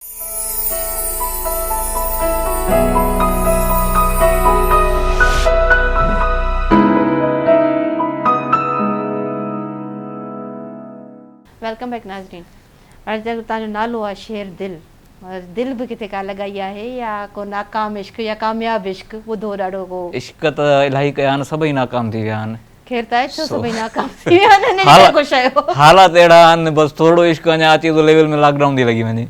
Welcome back नाज़रीन। हाणे तव्हांजो नालो आहे शेरदिल, दिल बि किथे का लॻाई आहे या को नाकाम इश्क या कामयाब इश्क? ॿुधो ॾाढो को इश्क त इलाही कया आहिनि, सभई नाकाम थी विया आहिनि। ख़ैर त आहे, छो सभई नाकाम थी विया आहिनि? ख़ुशि आहियो? हालात अहिड़ा आहिनि, बसि थोरो इश्क अञा अचे थो लेवल में लॉकडाउन थी लॻी वञे,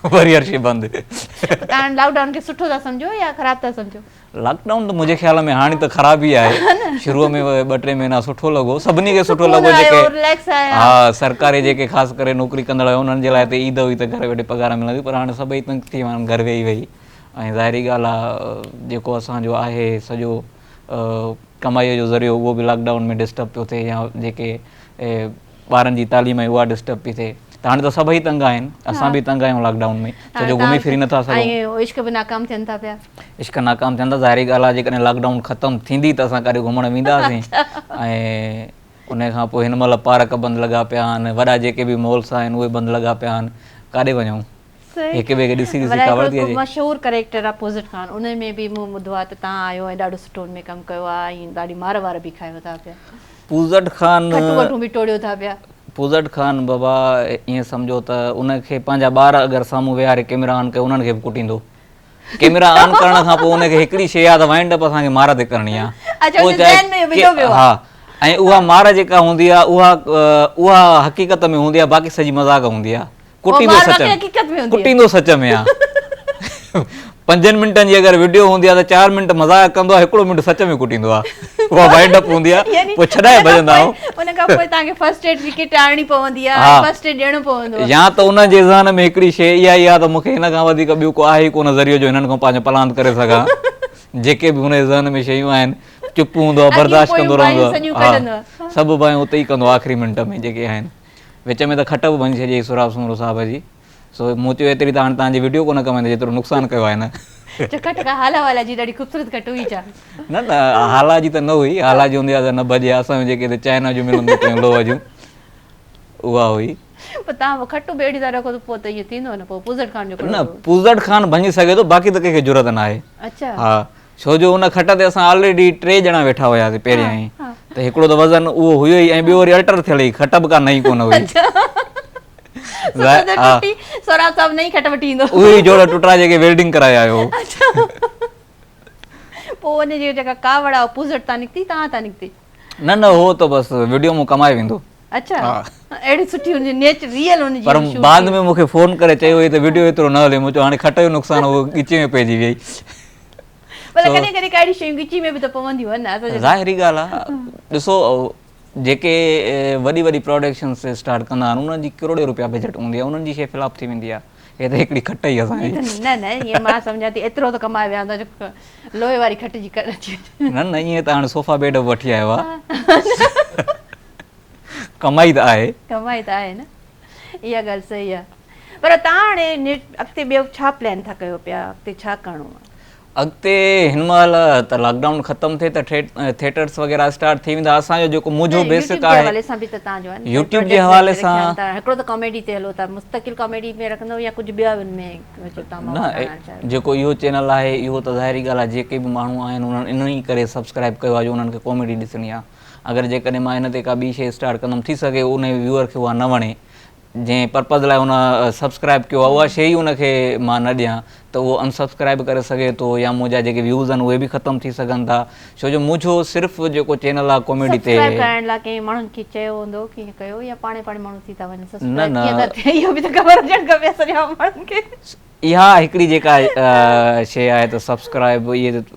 वरी हर शइ बंदि। तव्हां लॉकडाउन खे सुठो था सम्झो या ख़राब था सम्झो? लॉकडाउन त मुंहिंजे ख़्याल में हाणे त ख़राब ई आहे। शुरूअ में 2-3 महीना सुठो लॻो, सभिनी खे सुठो लॻो जेके हा सरकारी जेके ख़ासि करे नौकिरी कंदड़ हुआ उन्हनि जे लाइ त ईद हुई त घर वेठे पघार मिलंदी, पर हाणे सभई तंग थी विया आहिनि घर वेही वेही। ऐं ज़ाहिरी ॻाल्हि आहे जेको असांजो आहे सॼो कमाईअ जो ज़रियो उहो बि लॉकडाउन में डिस्टर्ब पियो थिए, या जेके ॿारनि जी तालीम आहे उहा डिस्टर्ब पई थिए। त हाणे त सभई तंग आहिनि, असां बि तंग आहियूं लॉकडाउन में, छो जो घुमी फिरी नथा सघूं। इश्क बि नाकाम थियनि था पिया? इश्क नाकाम थियनि था, ज़ाहिरी ॻाल्हि आहे जेकॾहिं लॉकडाउन ख़तमु थींदी त असां काॾे घुमणु वेंदासीं। ऐं उन खां पोइ हिन महिल पार्क बंदि लॻा पिया आहिनि, वॾा जेके बि मॉल्स आहिनि उहे बंदि लॻा पिया आहिनि, काॾे वञूं? हिक ॿिए खे ॾिसी ख़बर थी अचे। मशहूरु कैरेक्टर आहे अपोज़िट खान, उन में बि मूं ॿुधो आहे त तव्हां आयो ऐं ॾाढो सुठो हुन में कमु कयो आहे ऐं ॾाढी मार वार बि खायो था पिया। अपोज़िट खान खटू बि टोड़ियो था पिया। अपोज़िट खान बाबा ईअं सम्झो त उनखे पंहिंजा ॿार अगरि साम्हूं विहारे कैमरा ऑन कयो उन्हनि खे बि कुटींदो। कैमरा ऑन करण खां पोइ उनखे हिकिड़ी शइ आहे त वाइंड अप असांखे मार ते करणी आहे। हा, ऐं उहा मार जेका हूंदी आहे उहा हक़ीक़त में हूंदी आहे, बाक़ी सॼी मज़ाक हूंदी आहे। कुटींदो सच में आहे। 5 मिंटनि जी अगरि वीडियो हूंदी आहे त 4 मिंट मज़ाक कंदो आहे, 1 मिंट सच में कुटींदो आहे। उहा वाइंड अप हूंदी आहे, पोइ छॾाए भॼंदा आहियूं। उन खां पोइ तव्हांखे फर्स्ट एड जी किट आणणी पवंदी आहे, फर्स्ट एड ॾियणो पवंदो। या त उन जे ज़हन में हिकिड़ी शइ इहा ई आहे त मूंखे हिन खां वधीक ॿियो को आहे ई कोन ज़रियो जो हिननि खां पंहिंजो प्लान करे सघां। जेके बि हुन जे ज़हन में शयूं आहिनि, चुप हूंदो आहे, बर्दाश्त कंदो रहंदो आहे, सभु बायूं उते ई कंदो आख़िरी मिंट में जेके आहिनि। विच में त खट बि वञी छॾियई सुराब सूरो साहिब जी। सो मूं चयो एतिरी त हाणे तव्हांजी वीडियो कोन कमाईंदे जेतिरो नुक़सानु कयो आहे न। हाला जी ॾाढी ख़ूबसूरत खट हुई छा? न हाला जी त न हुई, हाला जी हूंदी आहे त न भॼे। असांजो जेके चाइना जूं मिलंदियूं पियूं लोह जूं, उहा हुई। तव्हां खटू बेड़ी था रखो त पोइ त इहो थींदो न, पोइ अपोज़िट खान जो न अपोज़िट खान भञी सघे थो, बाक़ी त कंहिंखे ज़रूरत न आहे। अच्छा। हा, छो जो उन खट ते असां ऑलरेडी 3 ॼणा वेठा हुयासीं पहिरियां ई, त हिकिड़ो त वज़न उहो हुयो ई, ऐं ॿियो वरी अल्टर थियल हुई, खट बि का नई कोन हुई। उहे जोड़ टुटरा जेके वेल्डिंग कराए आयो। पोइ उन जी जेका कावड़ आहे अपोज़िट तां निकिती, तव्हां तां निकिती? न हो त बसि वीडियो मूं कमाए वेंदो। अच्छा, अहिड़ी सुठी हुनजी नेचर रियल हुनजी। पर बाद में मूंखे फोन करे चयो हुई त वीडियो एतिरो न हले। मूं चयो हाणे खट जो नुक़सानु उहो ॻिची में पइजी वई। पर कॾहिं कॾहिं कहिड़ी शयूं ॻिची में बि त पवंदियूं आहिनि न। ज़ाहिरी ॻाल्हि आहे, ॾिसो जेके वॾी वॾी प्रोडक्शन्स स्टार्ट कंदा आहिनि उन्हनि जी करोड़े रुपया बजट हूंदी आहे, उन्हनि जी शइ फ्लॉप थी वेंदी आहे। हे त हिकिड़ी खट ई असांजी। न ईअं मां सम्झां थी एतिरो त कमाए विया हूंदा लोहे वारी खट जी न ईअं त हाणे सोफ़ा बेड बि वठी आयो आहे। कमाई त आहे न, इहा ॻाल्हि सही आहे। पर तव्हां हाणे अॻिते ॿियो छा प्लान था कयो पिया, अॻिते छा करिणो आहे? अॻिते हिन महिल त लॉकडाउन ख़तमु थिए त थिएटर्स वग़ैरह स्टार्ट थी वेंदा। असांजो जेको मुंहिंजो बेसिक आहे यूट्यूब जे हवाले सां हिकिड़ो त कॉमेडी ते हलो था, मुस्तक़िल कॉमेडी में रखंदो या कुझु ॿिया में? न, जेको इहो चैनल आहे इहो त ज़ाहिरी ॻाल्हि आहे जेके बि माण्हू आहिनि उन्हनि इन ई करे सब्सक्राइब कयो आहे जो उन्हनि खे कॉमेडी ॾिसणी आहे। अगरि जेकॾहिं मां हिन ते का ॿी शइ स्टार्ट कंदुमि, थी सघे उन व्यूअर खे उहा न वणे, जंहिं पर्पज़ लाइ उन सब्सक्राइब कयो आहे उहा शइ ई उनखे मां न ॾियां त उहो अनसब्सक्राइब करे सघे थो, या मुंहिंजा जेके व्यूज़ आहिनि उहे बि ख़तमु थी सघनि था। छो जो मुंहिंजो सिर्फ़ु जेको चैनल आहे कॉमेडी ते करण लाइ कंहिं माण्हुनि खे चयो हूंदो कि कयो, या पाणे माण्हू थी था वञनि सब्सक्राइब? इहो बि त ख़बर हुजणु खपे सॼा माण्हुनि खे। इहा हिकिड़ी जेका शइ आहे त सब्सक्राइब,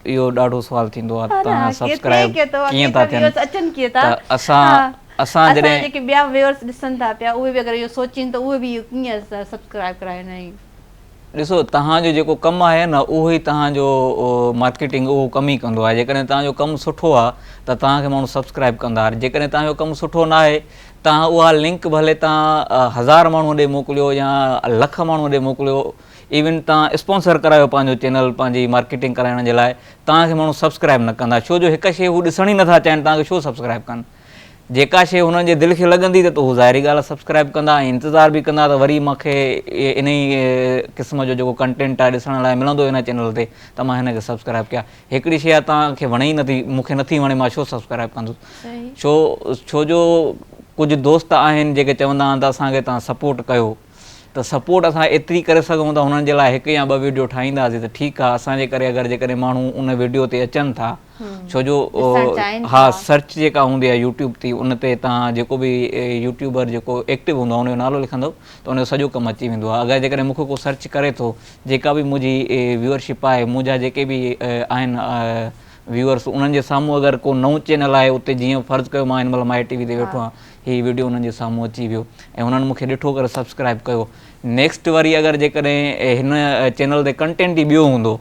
इहो ॾाढो सुवालु थींदो आहे। तव्हां सब्सक्राइब कीअं था थियनि? त असां जॾहिं जेके ॿिया व्यूअर्स ॾिसनि था पिया उहे बि अगरि इहो सोचीनि त उहे बि कीअं सब्सक्राइब कराइनि? ॾिसो, तव्हांजो जेको कमु आहे न उहो ई तव्हांजो मार्केटिंग उहो कमु ई कंदो आहे। जेकॾहिं तव्हांजो कमु सुठो आहे त तव्हांखे माण्हू सब्सक्राइब कंदा। जेकॾहिं तव्हांजो कमु सुठो न आहे, तव्हां उहा लिंक भले तव्हां 1000 माण्हू ॾे मोकिलियो या लख माण्हू ॾे मोकिलियो, इवन तव्हां स्पॉन्सर करायो पंहिंजो चैनल पंहिंजी मार्केटिंग कराइण जे लाइ, तव्हांखे माण्हू सब्सक्राइब न कंदा। छो जो हिकु शइ हू ॾिसण ई नथा चाहिनि, तव्हांखे छो सब्सक्राइब कनि? जेका शइ हुननि जे दिलि खे लॻंदी त हू ज़ाहिरी ॻाल्हि आहे सब्सक्राइब कंदा ऐं इंतज़ारु बि कंदा त वरी मूंखे इन ई क़िस्म जो जेको कंटेंट आहे ॾिसण लाइ मिलंदो हिन चैनल ते त मां हिनखे सब्सक्राइब कयां। हिकिड़ी शइ आहे तव्हांखे वणे ई नथी, मूंखे नथी वणे, मां छो सब्सक्राइब कंदुसि? छो जो कुझु दोस्त आहिनि जेके चवंदा आहिनि त असांखे तव्हां सपोर्ट कयो, त सपोर्ट असां एतिरी करे सघूं त हुननि जे लाइ हिकु या ॿ वीडियो ठाहींदासीं त ठीकु आहे। असांजे करे अगरि जेकॾहिं माण्हू उन वीडियो ते अचनि था, छो जो हा सर्च जेका हूंदी आहे यूट्यूब ते, उन ते तव्हां जेको बि यूट्यूबर जेको एक्टिव हूंदो आहे उनजो नालो लिखंदव त उनजो सॼो कमु अची वेंदो आहे। अगरि जेकॾहिं मूंखे को सर्च करे थो, जेका बि मुंहिंजी व्यूअरशिप आहे, मुंहिंजा जेके बि आहिनि व्यूअर्स, उन्हनि जे साम्हूं अगरि को नओं चैनल आहे उते, जीअं फ़र्ज़ु कयो मां हिन महिल माई टी वी ते वेठो आहियां, हीअ वीडियो उन्हनि जे साम्हूं अची वियो ऐं हुननि मूंखे ॾिठो करे सब्सक्राइब कयो। नेक्स्ट वरी अगरि जेकॾहिं हिन चैनल ते कंटेंट ई ॿियो हूंदो,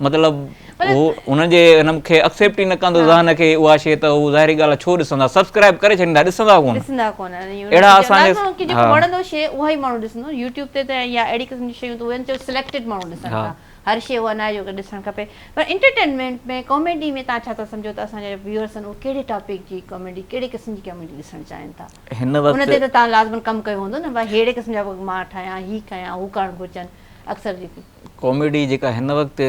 मतिलबु उहो उन्हनि जे हिन मूंखे एक्सेप्ट ई न कंदो ज़हन खे उहा शइ, त उहा ज़ाहिरी ॻाल्हि आहे छो ॾिसंदा, सब्सक्राइब करे छॾींदा, ॾिसंदा कोन। अहिड़ा असांजे वणंदो शइ उहा ई माण्हू ॾिसंदो यूट्यूब ते त, या अहिड़ी क़िस्म जी शयूं त उन्हनि जो सिलेक्टेड माण्हू ॾिसनि था, हर शइ उहा न आहे जो ॾिसणु खपे। पर एंटरटेनमेंट में, कॉमेडी में तव्हां छा था सम्झो त असांजा व्यूअर्स आहिनि उहे कहिड़े टॉपिक जी कॉमेडी, कहिड़े क़िस्म जी कॉमेडी ॾिसणु चाहिनि था? हिन वक़्तु उन ते त तव्हां लाज़मन कमु कयो हूंदो न, भई अहिड़े क़िस्म जा मां ठाहियां, हीअ कयां, हू करणु घुरिजनि। अक्सर जेकी कॉमेडी जेका हिन वक़्तु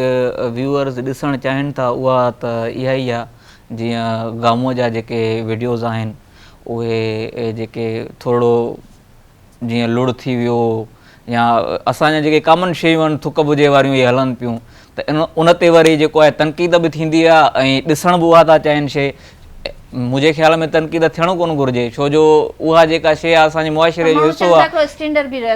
व्यूअर्स ॾिसणु चाहिनि था उहा त इहा ई आहे, जीअं गामो जा जेके वीडियोज़ आहिनि उहे जेके थोरो जीअं लुड़ थी वियो, या असांजा जेके कॉमन शयूं आहिनि थुक भुजे वारियूं इहे हलनि पियूं, त उन ते वरी जेको आहे तनक़ीद बि थींदी आहे ऐं ॾिसण बि उहा था चाहिनि शइ। मुंहिंजे ख़्याल में तनक़ीद थियणु कोन घुरिजे, छो जो उहा जेका शइ आहे असांजे मुआशिरे जो हिसो आहे,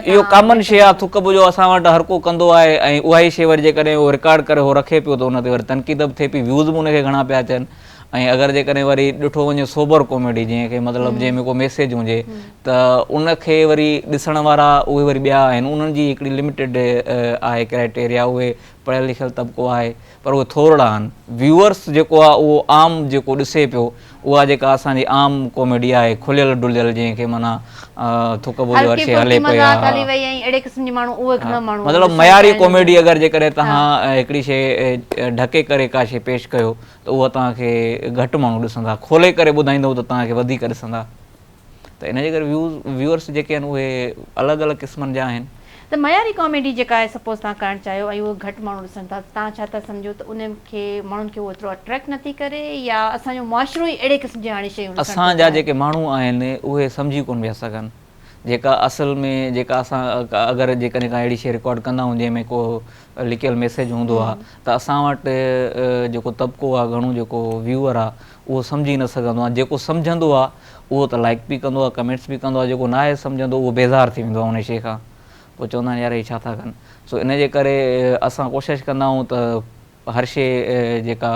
इहो कॉमन शइ आहे, थुक भुजो असां वटि हर को कंदो आहे ऐं उहा ई शइ वरी जेकॾहिं उहो रिकॉर्ड करे उहो रखे पियो त उन ते वरी तनक़ीद बि थिए पई, व्यूज़ बि उनखे घणा पिया अचनि। ऐं अगरि जेकॾहिं वरी ॾिठो वञे सोबर कॉमेडी, जीअं की मतिलबु जंहिंमें को मैसेज हुजे, त उनखे वरी ॾिसण वारा उहे वरी ॿिया आहिनि, उन्हनि जी हिकिड़ी लिमिटेड आहे क्राइटेरिया, उहे पढ़ियल लिखियल तबिको आहे पर उहे थोरा आहिनि। व्यूअर्स जेको आहे उहो आम जेको ॾिसे पियो, उहा जेका असांजी आम कॉमेडी आहे, खुलियल डुलियल, जंहिंखे माना थुक भुज हर शइ हले पई, मतिलबु मयारी कॉमेडी अगरि जेकॾहिं तव्हां हिकिड़ी शइ ढके करे का शइ पेश कयो त उहा तव्हांखे घटि माण्हू ॾिसंदा, खोले करे ॿुधाईंदव त तव्हांखे वधीक ॾिसंदा। त इनजे करे व्यूअर्स जेके आहिनि उहे अलॻि अलॻि क़िस्मनि जा आहिनि। त मयारी कॉमेडी जेका आहे सपोज़ तव्हां करणु चाहियो ऐं उहो घटि माण्हू ॾिसनि था, तव्हां छा था सम्झो त उनखे माण्हुनि खे उहो एतिरो अट्रैक्ट नथी करे, या असांजो मुआशिरो ई अहिड़े क़िस्म जी हाणे शयूं असांजा जेके माण्हू आहिनि उहे सम्झी कोन पिया सघनि, जेका असल में जेका असां अगरि जेकॾहिं का अहिड़ी शइ रिकॉर्ड कंदा आहियूं जंहिंमें को लिकियल मैसेज हूंदो आहे, त असां वटि जेको तबिको आहे, घणो जेको व्यूअर आहे, उहो सम्झी न सघंदो आहे। जेको सम्झंदो आहे उहो त लाइक बि कंदो आहे, कमेंट्स बि कंदो आहे, जेको न आहे सम्झंदो उहो बेज़ार थी वेंदो आहे उन शइ खां, पोइ चवंदा आहिनि यार हे छा था कनि। सो इन जे करे असां कोशिशि कंदा आहियूं त हर शइ जेका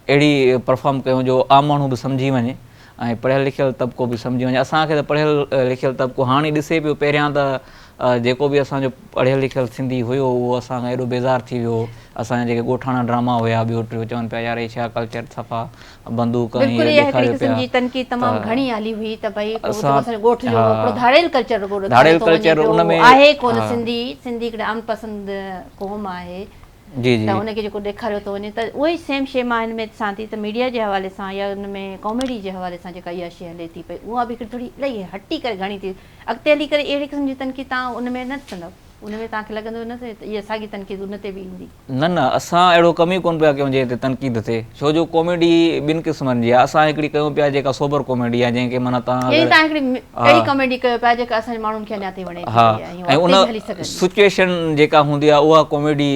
अहिड़ी परफॉर्म कयूं जो आम माण्हू बि सम्झी वञे ऐं पढ़ियल लिखियल तबिको बि सम्झी वञे। असांखे त पढ़ियल लिखियल तबिको हाणे ॾिसे पियो, पहिरियां त जेको बि असांजो पढ़ियल लिखियल सिंधी हुयो उहो असांखां एॾो बेज़ार थी वियो। असांजा जेके ॻोठाणा ड्रामा हुया, ॿियो टियों, चवनि पिया यार हे छा कल्चर, सफ़ा बंदूक धाड़ेल कल्चर उनमें आहे कोन, सिंधी हिकिड़े अनपसंद क़ौम आहे, त हुनखे जेको ॾेखारियो थो वञे त उहा ई सेम शइ मां हिन में ॾिसां थी त मीडिया जे हवाले सां या हुन में कॉमेडी जे हवाले सां जेका इहा शइ हले थी पई, उहा बि हिकिड़ी थोरी इलाही हटी करे घणी थी अॻिते हली करे अहिड़े क़िस्म जी तनक़ीद तव्हां उन में न ॾिसंदव, उन में तव्हांखे लॻंदो न त इहा साॻी तनक़ीद उन ते बि ईंदी। न असां अहिड़ो कम ई कोन पिया कयूं जंहिं ते तनक़ीद थिए, छो जो कॉमेडी ॿिनि क़िस्मनि जी आहे। असां हिकिड़ी कयूं पिया जेका सोबर कॉमेडी आहे, जंहिंखे माना तव्हां कॉमेडी कयो पिया जेका असांजे माण्हुनि खे अञा थी वणे, ऐं उन सिचुएशन जेका हूंदी आहे उहा कॉमेडी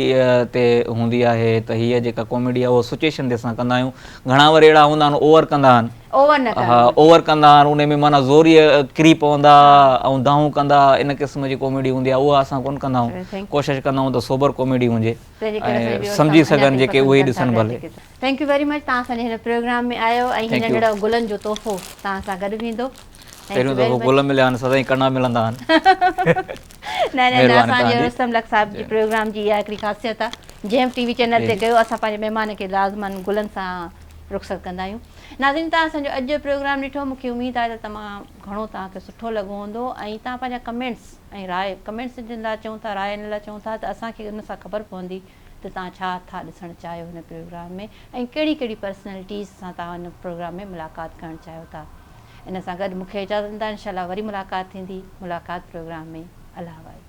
ते हूंदी आहे, त हीअ जेका कॉमेडी आहे उहा सिचुएशन ते असां कंदा आहियूं। घणा वरी अहिड़ा हूंदा आहिनि ओवर कंदा आहिनि, ओवर कंदा आहिनि, उन में माना ज़ोरीअ किरी पवंदा ऐं दाहूं कंदा, इन क़िस्म जी कॉमेडी हूंदी आहे, उहा असां कोन कंदा आहियूं। कोशिशि कंदा आहियूं त सोबर कॉमेडी हुजे, सम्झी सघनि जेके उहे ई ॾिसनि भले। थैंक यू वेरी मच, तव्हां असांजे हिन प्रोग्राम में आयो ऐं हिन नंढड़ा गुलनि जो तोहफ़ो तव्हां सां गॾु वेंदो। पहिरियों दफ़ो गुल मिलिया आहिनि, सदाईं कड़ा मिलंदा आहिनि। न असांजे रुस्तम लक साहिब जे प्रोग्राम जी इहा हिकिड़ी ख़ासियत आहे, जेम टीवी चैनल ते कयो असां पंहिंजे महिमान खे लाज़मन गुलनि सां रुख़सत कंदा आहियूं। नाज़रीन, तव्हां असांजो अॼु जो प्रोग्राम ॾिठो, मूंखे उमेदु आहे त तमामु घणो तव्हांखे सुठो लॻो हूंदो ऐं तव्हां पंहिंजा कमेंट्स ऐं राय, कमेंट्स जिन लाइ चऊं था, राय इन लाइ चऊं था त असांखे उन सां ख़बर पवंदी त तव्हां छा था ॾिसणु चाहियो हिन प्रोग्राम में ऐं कहिड़ी कहिड़ी पर्सनैलिटीज़ सां तव्हां हिन प्रोग्राम में मुलाक़ात करणु चाहियो था। इन सां गॾु मूंखे इजाज़त ॾींदा, इंशाल्लाह वरी मुलाक़ात थींदी मुलाक़ात प्रोग्राम में। अल्लाह वाहे।